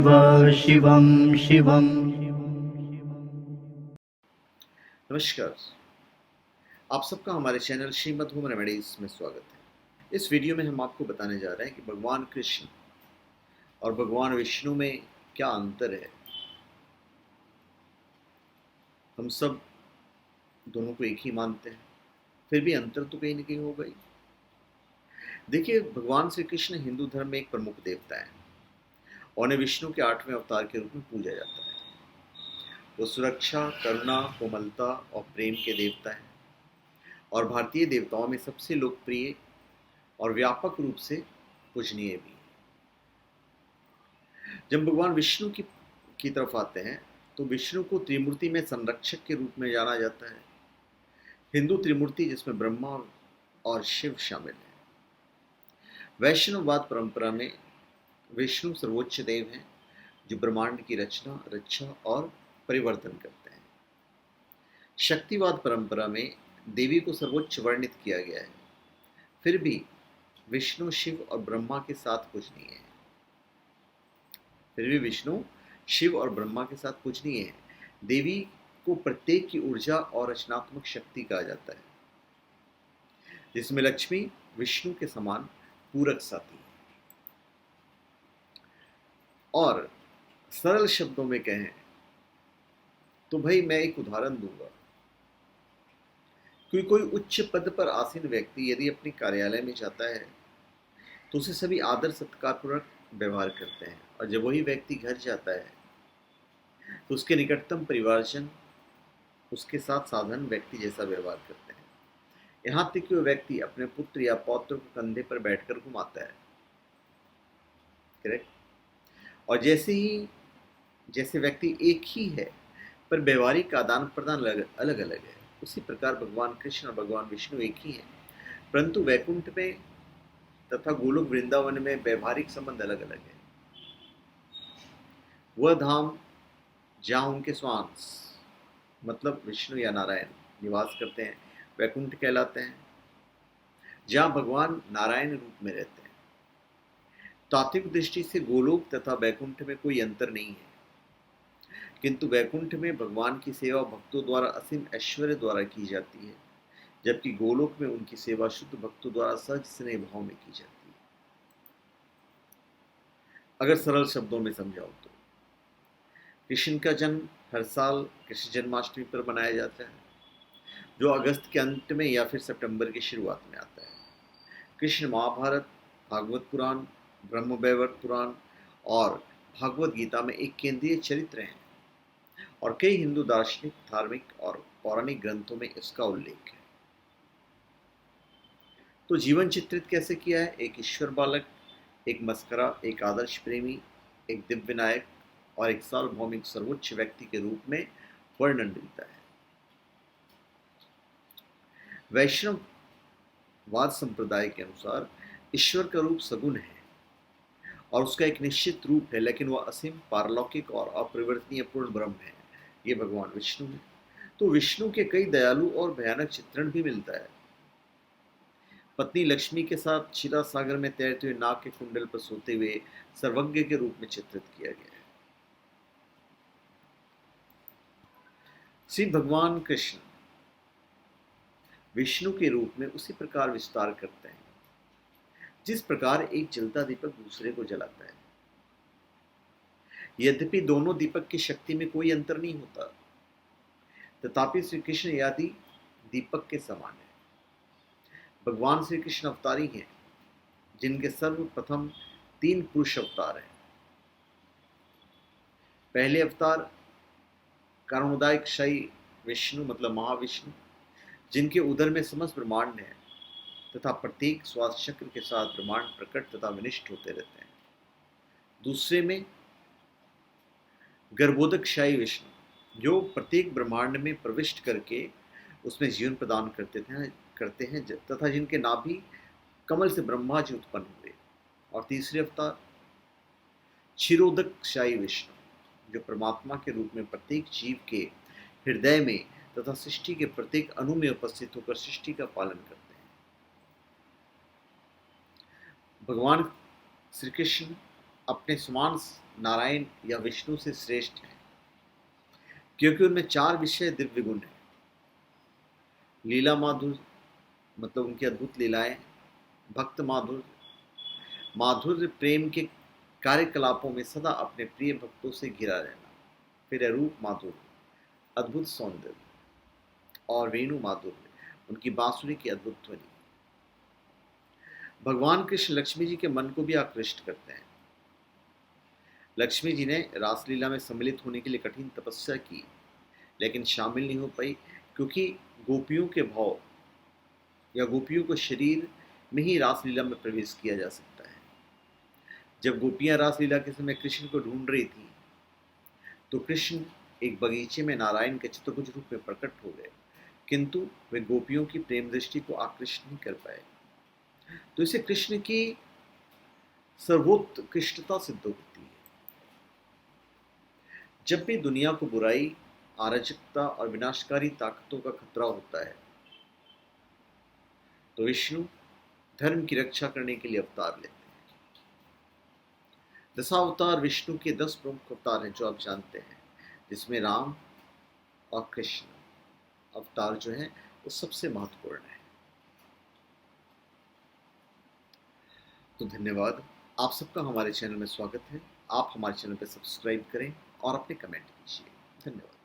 शिवं शिवं। नमस्कार, आप सबका हमारे चैनल श्रीमद् होम रेमेडीज में स्वागत है। इस वीडियो में हम आपको बताने जा रहे हैं कि भगवान कृष्ण और भगवान विष्णु में क्या अंतर है। हम सब दोनों को एक ही मानते हैं, फिर भी अंतर तो कहीं ना कहीं होगा ही। देखिए, भगवान श्री कृष्ण हिंदू धर्म में एक प्रमुख देवता है और उन्हें विष्णु के 8वें अवतार के रूप में पूजा जाता है। वो सुरक्षा, करुणा, कोमलता और प्रेम के देवता है और भारतीय देवताओं में सबसे लोकप्रिय और व्यापक रूप से पूजनीय भी। जब भगवान विष्णु की तरफ आते हैं तो विष्णु को त्रिमूर्ति में संरक्षक के रूप में जाना जाता है। हिंदू त्रिमूर्ति जिसमें ब्रह्मा और शिव शामिल हैं। वैष्णववाद परंपरा में विष्णु सर्वोच्च देव हैं जो ब्रह्मांड की रचना, रक्षा और परिवर्तन करते हैं। शक्तिवाद परंपरा में देवी को सर्वोच्च वर्णित किया गया है, फिर भी विष्णु, शिव और ब्रह्मा के साथ पूजनीय है। फिर भी विष्णु, शिव और ब्रह्मा के साथ पूजनीय है। देवी को प्रत्येक की ऊर्जा और रचनात्मक शक्ति कहा जाता है, जिसमें लक्ष्मी विष्णु के समान पूरक साथी है। और सरल शब्दों में कहें तो भाई मैं एक उदाहरण दूंगा कि कोई उच्च पद पर आसीन व्यक्ति यदि अपने कार्यालय में जाता है तो उसे सभी आदर सत्कार पूर्वक व्यवहार करते हैं, और जब वही व्यक्ति घर जाता है तो उसके निकटतम परिवारजन उसके साथ साधारण व्यक्ति जैसा व्यवहार करते हैं। यहाँ तक कि वह व्यक्ति अपने पुत्र या पौत्र को कंधे पर बैठकर घुमाता है। करेक्ट। और जैसे व्यक्ति एक ही है पर व्यवहारिक आदान प्रदान अलग अलग है, उसी प्रकार भगवान कृष्ण और भगवान विष्णु एक ही हैं, परंतु वैकुंठ में तथा गोलोक वृंदावन में व्यवहारिक संबंध अलग अलग है। वह धाम जहाँ उनके स्वांश मतलब विष्णु या नारायण निवास करते हैं वैकुंठ कहलाते हैं, जहाँ भगवान नारायण रूप में रहते हैं। तात्विक दृष्टि से गोलोक तथा वैकुंठ में कोई अंतर नहीं है, किंतु वैकुंठ में भगवान की सेवा भक्तों द्वारा असीम ऐश्वर्य द्वारा की जाती है, जबकि गोलोक में उनकी सेवा शुद्ध भक्तों द्वारा सहज स्नेह भाव में की जाती है। अगर सरल शब्दों में समझाओ तो कृष्ण का जन्म हर साल कृष्ण जन्माष्टमी पर मनाया जाता है, जो अगस्त के अंत में या फिर सितंबर की शुरुआत में आता है। कृष्ण महाभारत, भागवत पुराण, ब्रह्मवैवर्त पुराण और भागवत गीता में एक केंद्रीय चरित्र हैं और कई हिंदू दार्शनिक, धार्मिक और पौराणिक ग्रंथों में इसका उल्लेख है। तो जीवन चित्रित कैसे किया है? एक ईश्वर बालक, एक मस्करा, एक आदर्श प्रेमी, एक दिव्य नायक और एक सार्वभौमिक सर्वोच्च व्यक्ति के रूप में वर्णन मिलता है। वैष्णववाद संप्रदाय के अनुसार ईश्वर का रूप सगुण है और उसका एक निश्चित रूप है, लेकिन वह असीम, पारलौकिक और अपरिवर्तनीय पूर्ण ब्रह्म है। ये भगवान विष्णु है। तो विष्णु के कई दयालु और भयानक चित्रण भी मिलता है। पत्नी लक्ष्मी के साथ क्षीरा सागर में तैरते हुए नाग के कुंडल पर सोते हुए सर्वज्ञ के रूप में चित्रित किया गया है। श्री भगवान कृष्ण विष्णु के रूप में उसी प्रकार विस्तार करते हैं जिस प्रकार एक जलता दीपक दूसरे को जलाता है। यद्यपि दोनों दीपक की शक्ति में कोई अंतर नहीं होता, तथापि श्री कृष्ण आदि दीपक के समान है। भगवान श्री कृष्ण अवतारी हैं जिनके सर्वप्रथम 3 पुरुष अवतार हैं। पहले अवतार कारणोदयक्षयी विष्णु मतलब महाविष्णु, जिनके उदर में समस्त ब्रह्मांड है तथा प्रत्येक श्वास चक्र के साथ ब्रह्मांड प्रकट तथा विनिष्ट होते रहते हैं। दूसरे में गर्भोदकशाही विष्णु, जो प्रत्येक ब्रह्मांड में प्रविष्ट करके उसमें जीवन प्रदान करते हैं तथा जिनके नाभि कमल से ब्रह्मा जी उत्पन्न हुए। और तीसरे अवतार क्षीरोदकशाही विष्णु, जो परमात्मा के रूप में प्रत्येक जीव के हृदय में तथा सृष्टि के प्रत्येक अणु में उपस्थित होकर सृष्टि का पालन करते हैं। भगवान श्री कृष्ण अपने समान नारायण या विष्णु से श्रेष्ठ हैं, क्योंकि उनमें 4 विषय दिव्य गुण हैं। लीला माधुर्य मतलब उनकी अद्भुत लीलाएं, भक्त माधुर्य, माधुर्य प्रेम के कार्यकलापों में सदा अपने प्रिय भक्तों से घिरा रहना। फिर है रूप माधुर्य, अद्भुत सौंदर्य, और वेणु माधुर्य, उनकी बांसुरी की अद्भुत ध्वनि। भगवान कृष्ण लक्ष्मी जी के मन को भी आकृष्ट करते हैं। लक्ष्मी जी ने रासलीला में सम्मिलित होने के लिए कठिन तपस्या की, लेकिन शामिल नहीं हो पाई, क्योंकि गोपियों के भाव या गोपियों को शरीर में ही रासलीला में प्रवेश किया जा सकता है। जब गोपियां रासलीला के समय कृष्ण को ढूंढ रही थी, तो कृष्ण एक बगीचे में नारायण के चतुर्भुज रूप में प्रकट हो गए, किंतु वे गोपियों की प्रेम दृष्टि को आकृष्ट नहीं कर पाए। तो इसे कृष्ण की सर्वोत्कृष्टता सिद्ध होती है। जब भी दुनिया को बुराई, अराजकता और विनाशकारी ताकतों का खतरा होता है, तो विष्णु धर्म की रक्षा करने के लिए अवतार लेते हैं। दशावतार विष्णु के 10 प्रमुख अवतार हैं जो आप जानते हैं, जिसमें राम और कृष्ण अवतार जो है वो सबसे महत्वपूर्ण है। तो धन्यवाद, आप सबका हमारे चैनल में स्वागत है। आप हमारे चैनल पर सब्सक्राइब करें और अपने कमेंट कीजिए। धन्यवाद।